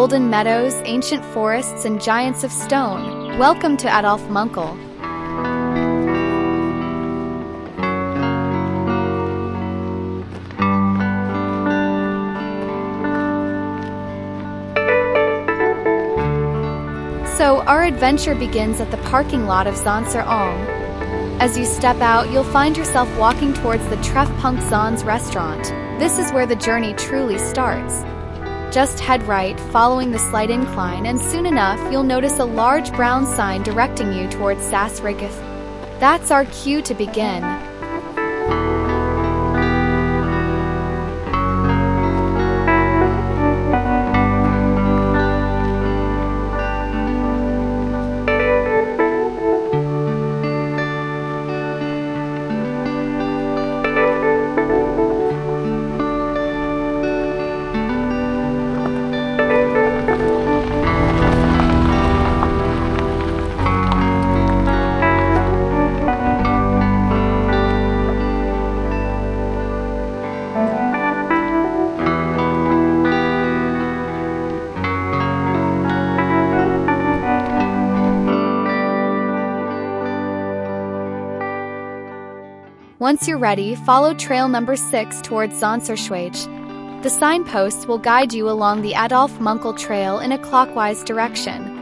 golden meadows, ancient forests, and giants of stone. Welcome to Adolf Munkel. So, our adventure begins at the parking lot of Zanser Alm. As you step out, you'll find yourself walking towards the Treffpunkt Zans restaurant. This is where the journey truly starts. Just head right, following the slight incline, and soon enough, you'll notice a large brown sign directing you towards Sass Rigais. That's our cue to begin. Once you're ready, follow trail number 6 towards Zanser-Schwaige. The signposts will guide you along the Adolf Munkel Trail in a clockwise direction.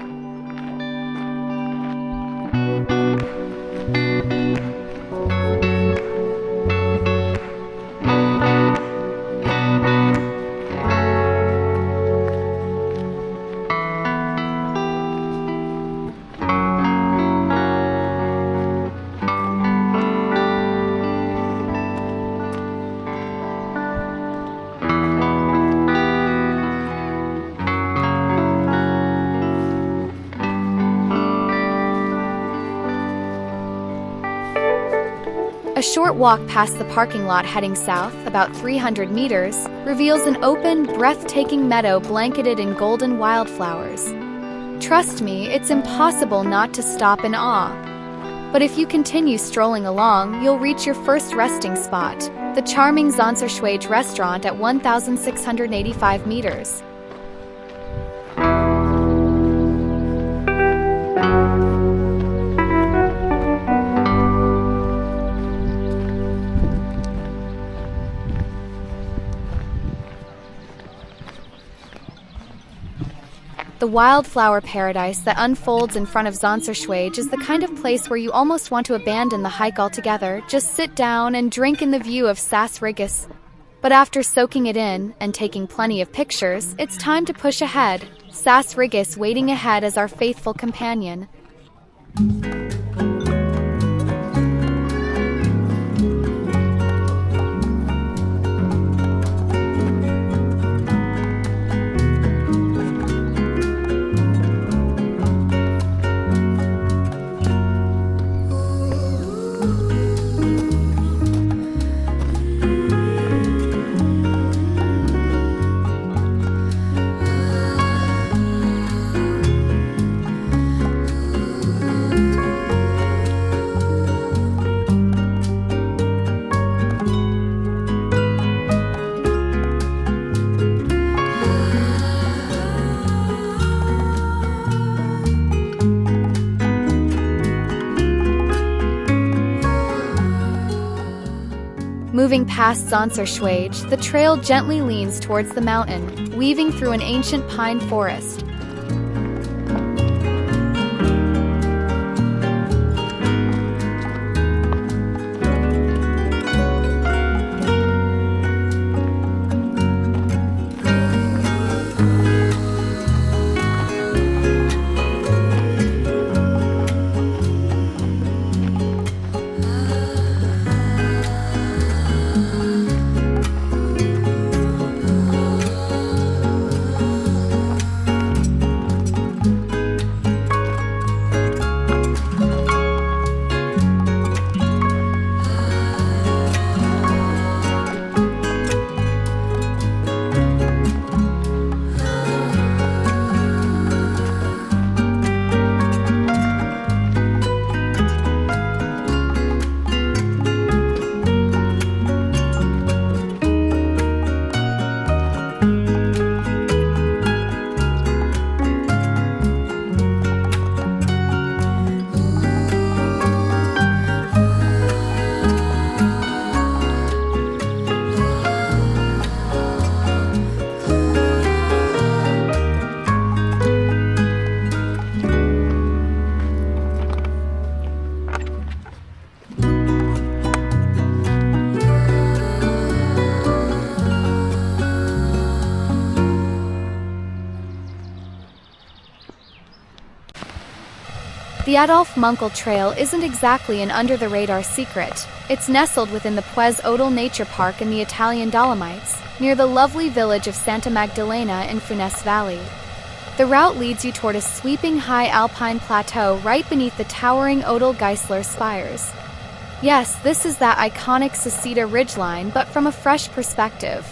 A short walk past the parking lot heading south, about 300 meters, reveals an open, breathtaking meadow blanketed in golden wildflowers. Trust me, it's impossible not to stop in awe. But if you continue strolling along, you'll reach your first resting spot, the charming Zanser-Schwaige restaurant at 1,685 meters. The wildflower paradise that unfolds in front of Zanser-Schwaige is the kind of place where you almost want to abandon the hike altogether, just sit down and drink in the view of Sass Rigais. But after soaking it in and taking plenty of pictures, it's time to push ahead. Sass Rigais waiting ahead as our faithful companion. Moving past Zanser-Schwaige, the trail gently leans towards the mountain, weaving through an ancient pine forest. The Adolf Munkel Trail isn't exactly an under-the-radar secret. It's nestled within the Puez-Odle Nature Park in the Italian Dolomites, near the lovely village of Santa Magdalena in Funes Valley. The route leads you toward a sweeping high alpine plateau right beneath the towering Odle Geisler spires. Yes, this is that iconic Sassita ridgeline, but from a fresh perspective.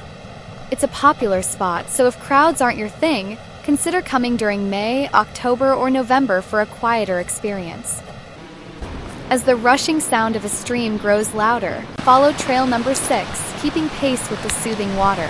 It's a popular spot, so if crowds aren't your thing, consider coming during May, October, or November for a quieter experience. As the rushing sound of a stream grows louder, follow trail number 6, keeping pace with the soothing water.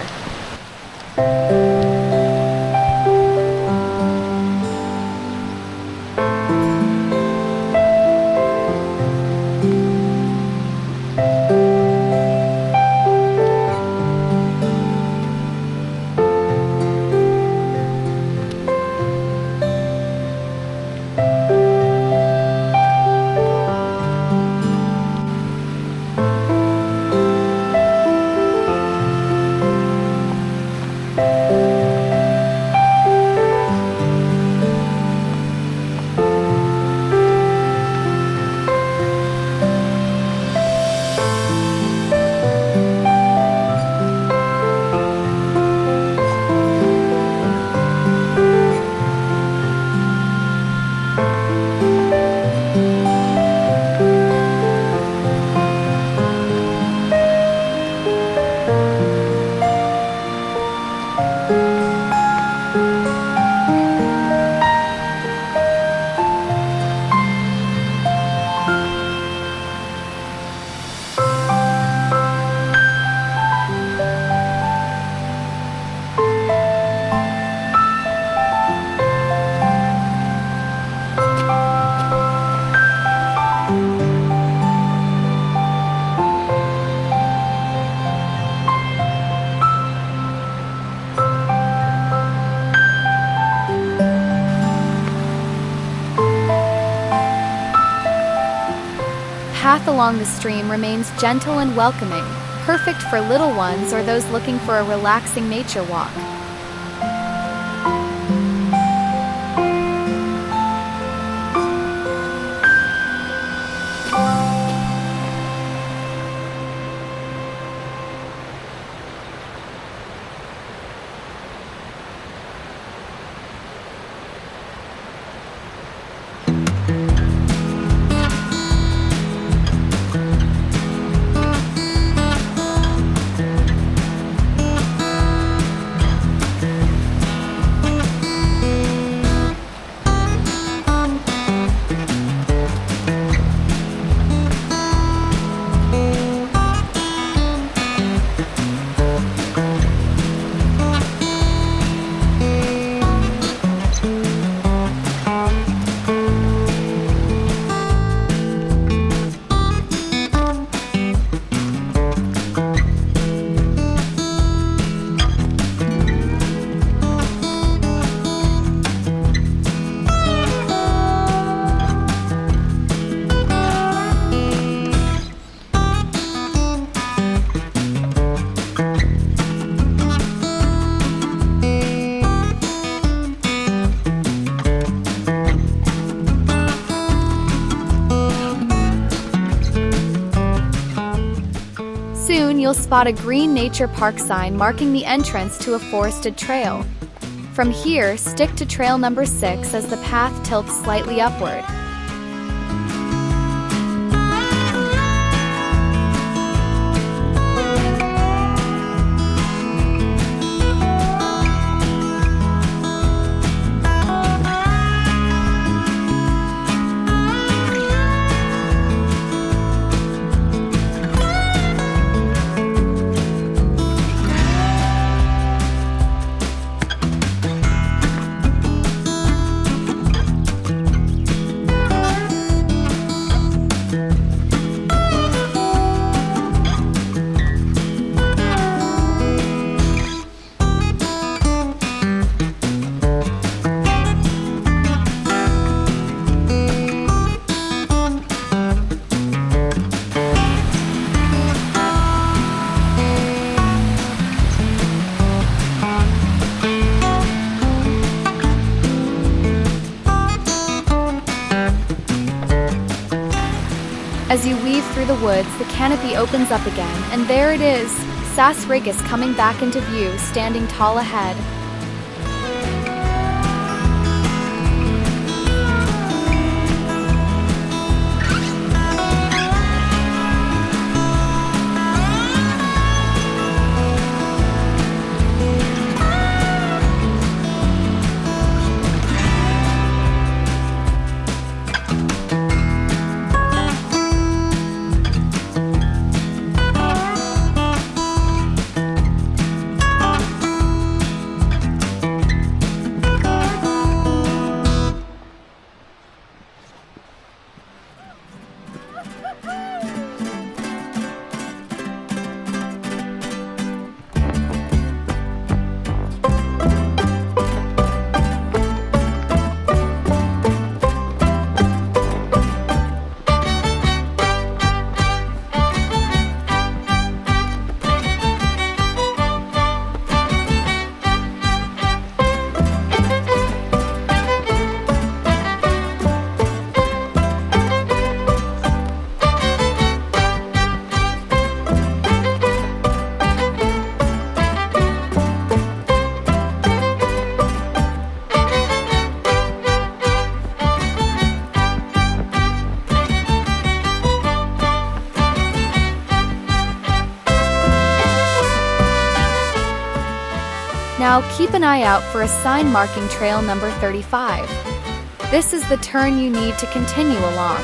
Path along the stream remains gentle and welcoming, perfect for little ones or those looking for a relaxing nature walk. Soon you'll spot a green nature park sign marking the entrance to a forested trail. From here, stick to trail number 6 as the path tilts slightly upward. As you weave through the woods, the canopy opens up again, and there it is, Sass Rigais coming back into view, standing tall ahead. Now keep an eye out for a sign marking trail number 35. This is the turn you need to continue along.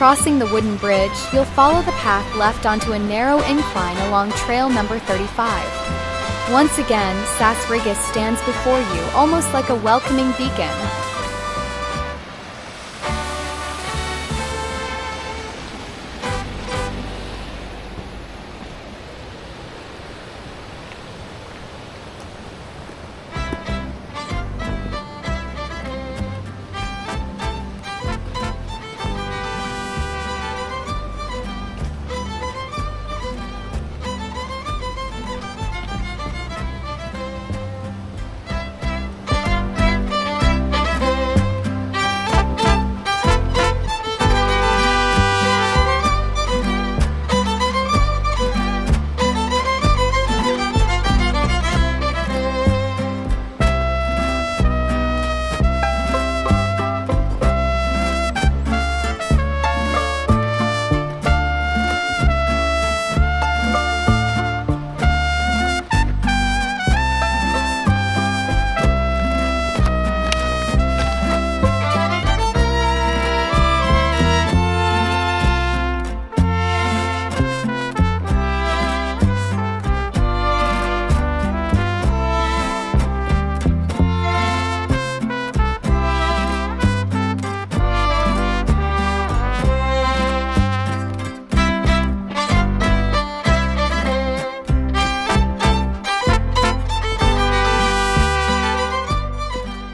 Crossing the wooden bridge, you'll follow the path left onto a narrow incline along trail number 35. Once again, Sass Rigais stands before you, almost like a welcoming beacon.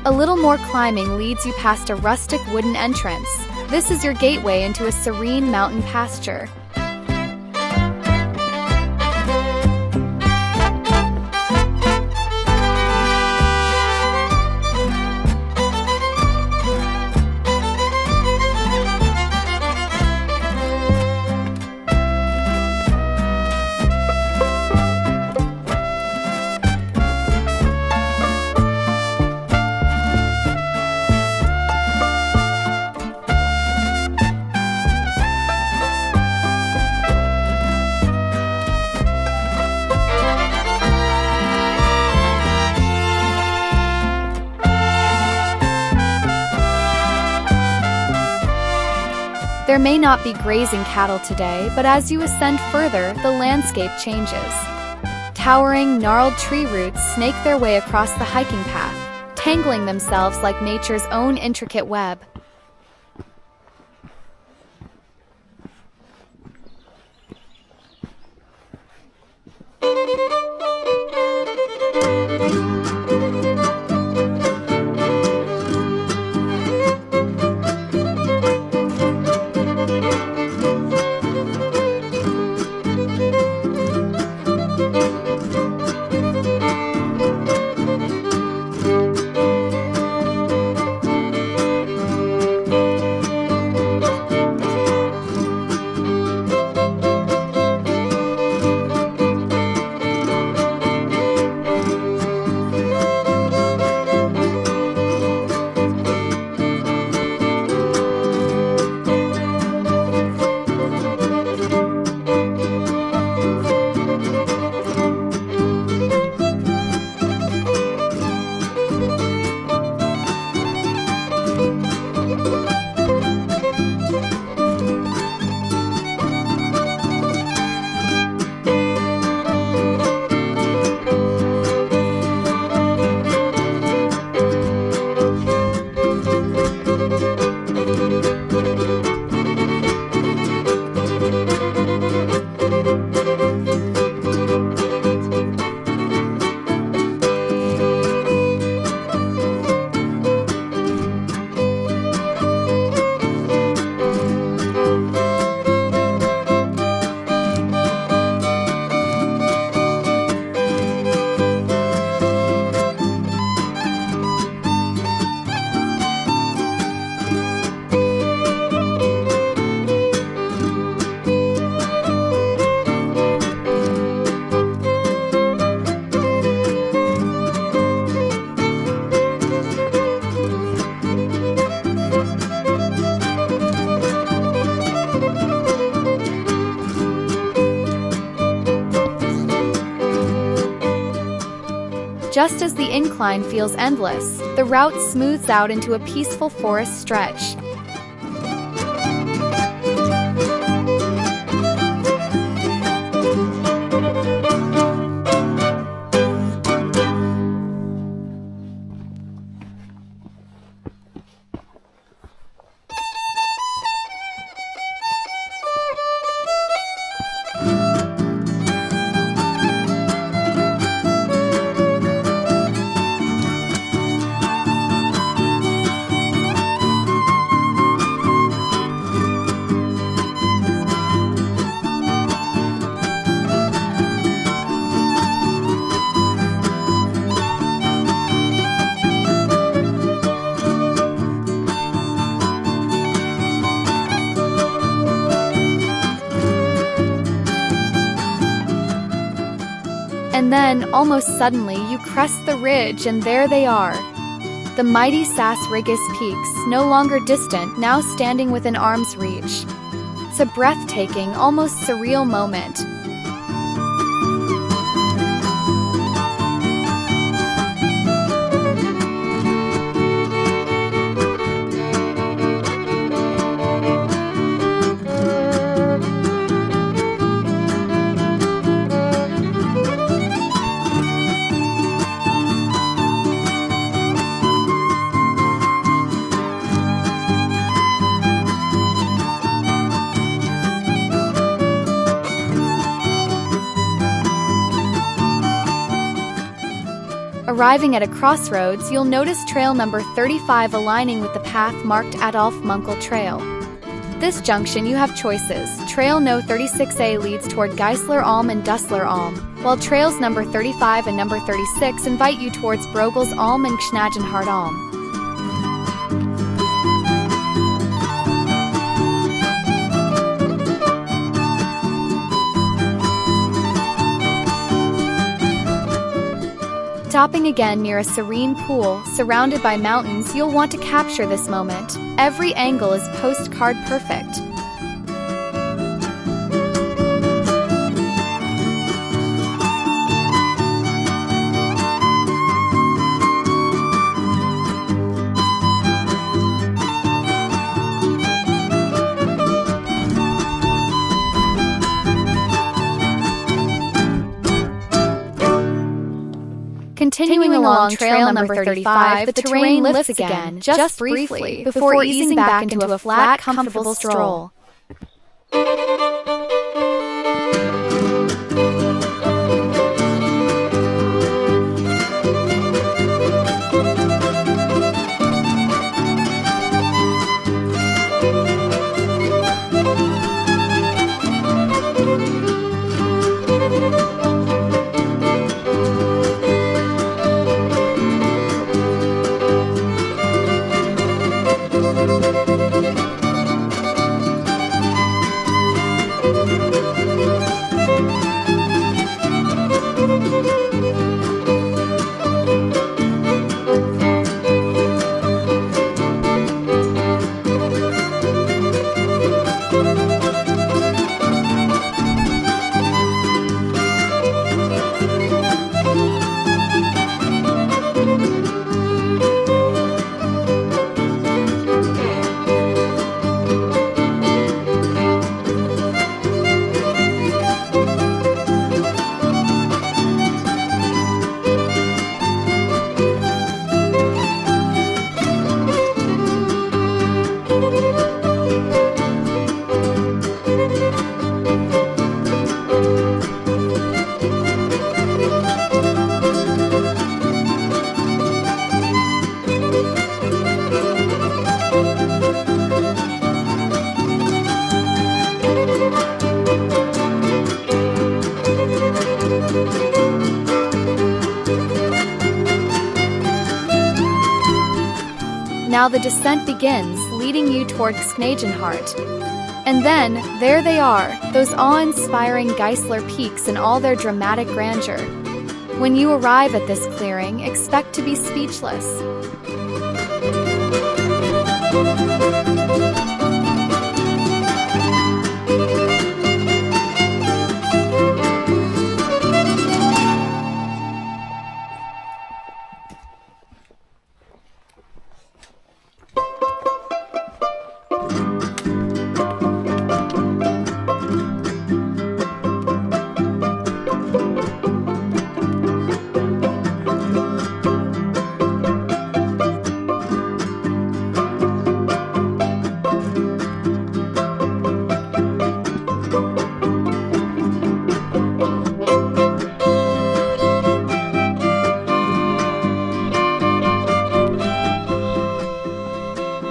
A little more climbing leads you past a rustic wooden entrance. This is your gateway into a serene mountain pasture. There may not be grazing cattle today, but as you ascend further, the landscape changes. Towering, gnarled tree roots snake their way across the hiking path, tangling themselves like nature's own intricate web. Just as the incline feels endless, the route smooths out into a peaceful forest stretch. And then, almost suddenly, you crest the ridge and there they are. The mighty Sass Rigais peaks, no longer distant, now standing within arm's reach. It's a breathtaking, almost surreal moment. Arriving at a crossroads, you'll notice trail number 35 aligning with the path marked Adolf Munkel Trail. This junction you have choices. Trail No. 36A leads toward Geisler Alm and Dusler Alm, while trails number 35 and number 36 invite you towards Brogels Alm and Gschnagenhart Alm. Stopping again near a serene pool, surrounded by mountains, you'll want to capture this moment. Every angle is postcard perfect. Continuing along trail number 35, the terrain lifts again, just briefly, before easing back into a flat, comfortable stroll. Now the descent begins, leading you toward Schnagenhart. And then, there they are, those awe-inspiring Geisler peaks in all their dramatic grandeur. When you arrive at this clearing, expect to be speechless.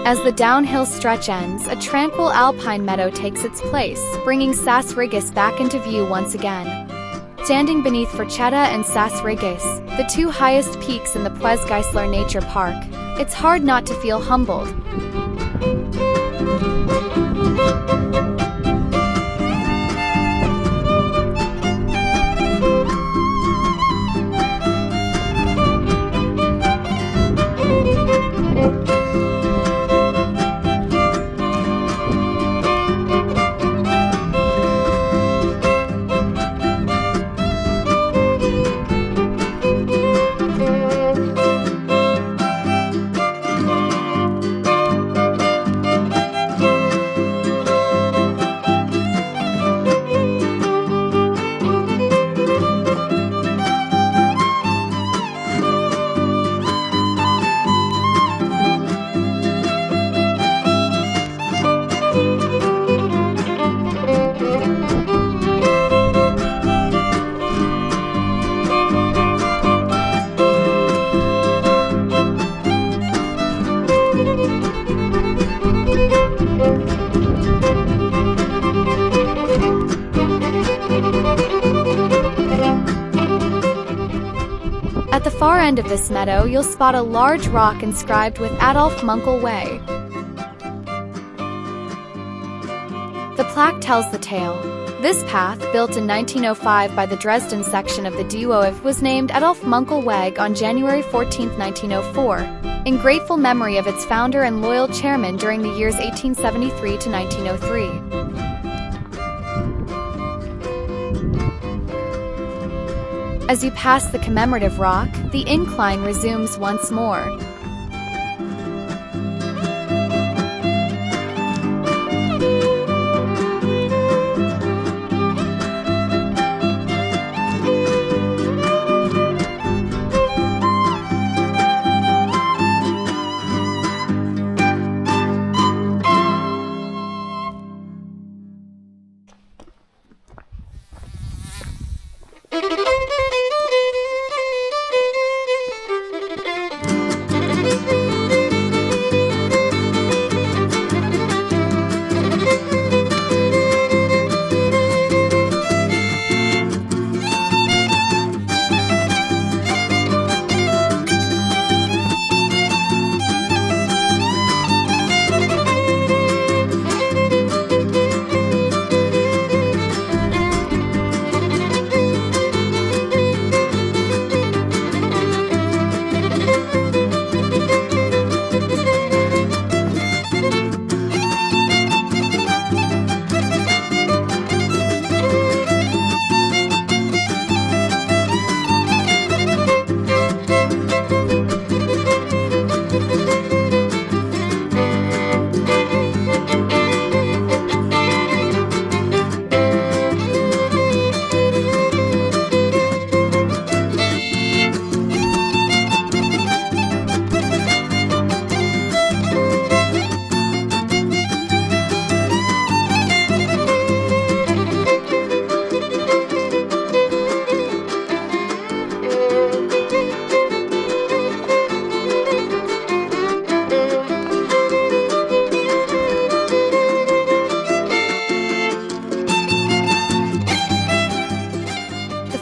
As the downhill stretch ends, a tranquil alpine meadow takes its place, bringing Sass Rigais back into view once again. Standing beneath Forchetta and Sass Rigais, the two highest peaks in the Puez-Odle Nature Park, it's hard not to feel humbled. At the far end of this meadow, you'll spot a large rock inscribed with Adolf Munkel WEG. The plaque tells the tale. This path, built in 1905 by the Dresden section of the DUOF, was named Adolf Munkel WEG on January 14, 1904, in grateful memory of its founder and loyal chairman during the years 1873 to 1903. As you pass the commemorative rock, the incline resumes once more.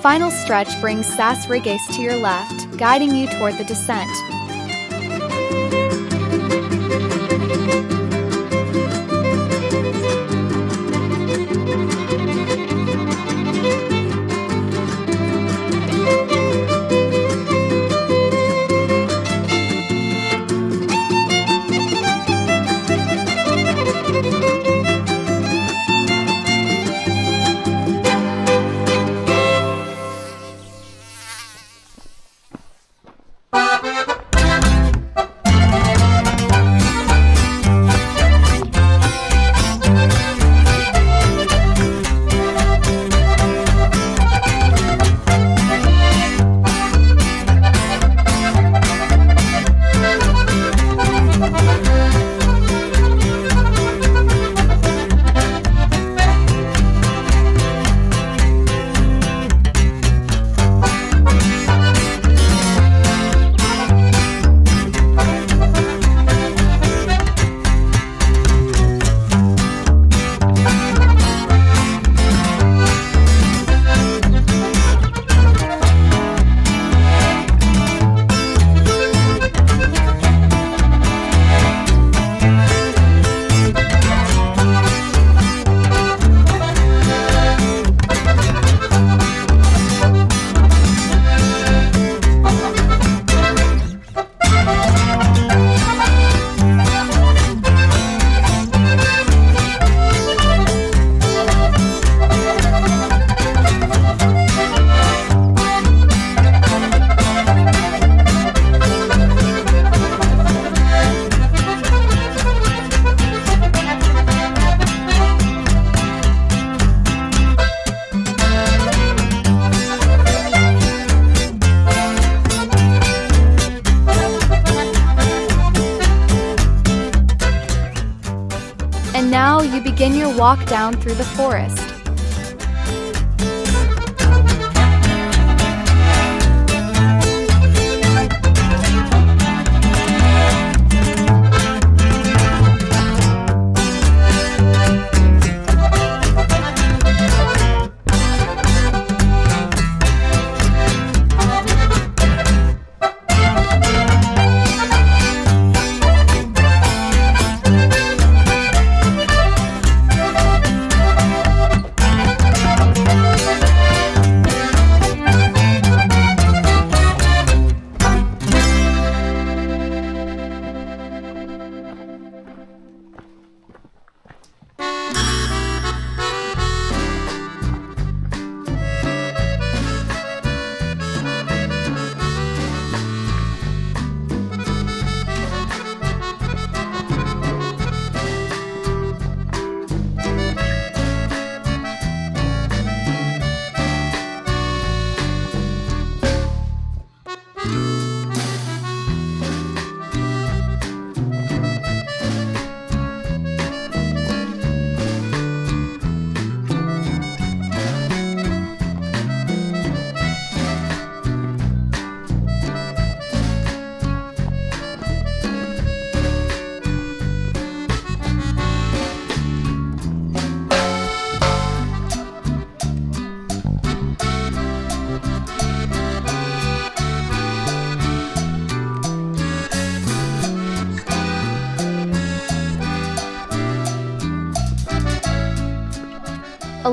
final stretch brings Sass Rigais to your left, guiding you toward the descent. And now you begin your walk down through the forest.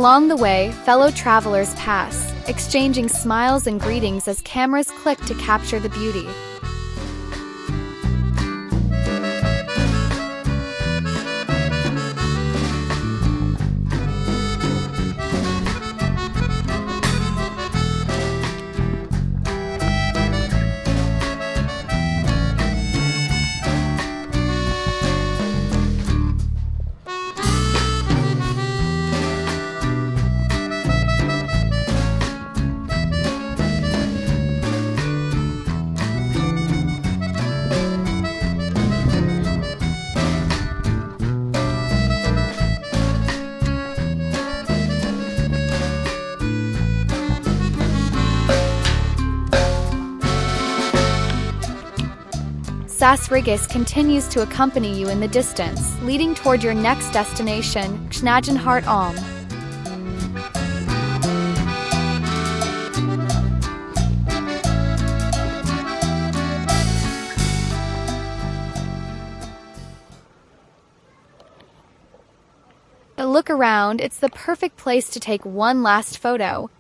Along the way, fellow travelers pass, exchanging smiles and greetings as cameras click to capture the beauty. Sass Rigais continues to accompany you in the distance, leading toward your next destination, Zanser Alm. A look around, it's the perfect place to take one last photo.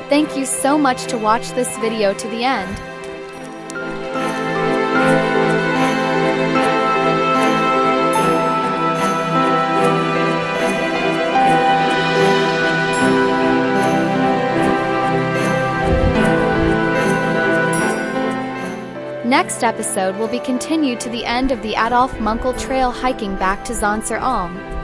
Thank you so much to watch this video to the end. Next episode will be continued to the end of the Adolf Munkel Trail hiking back to Zanser Alm.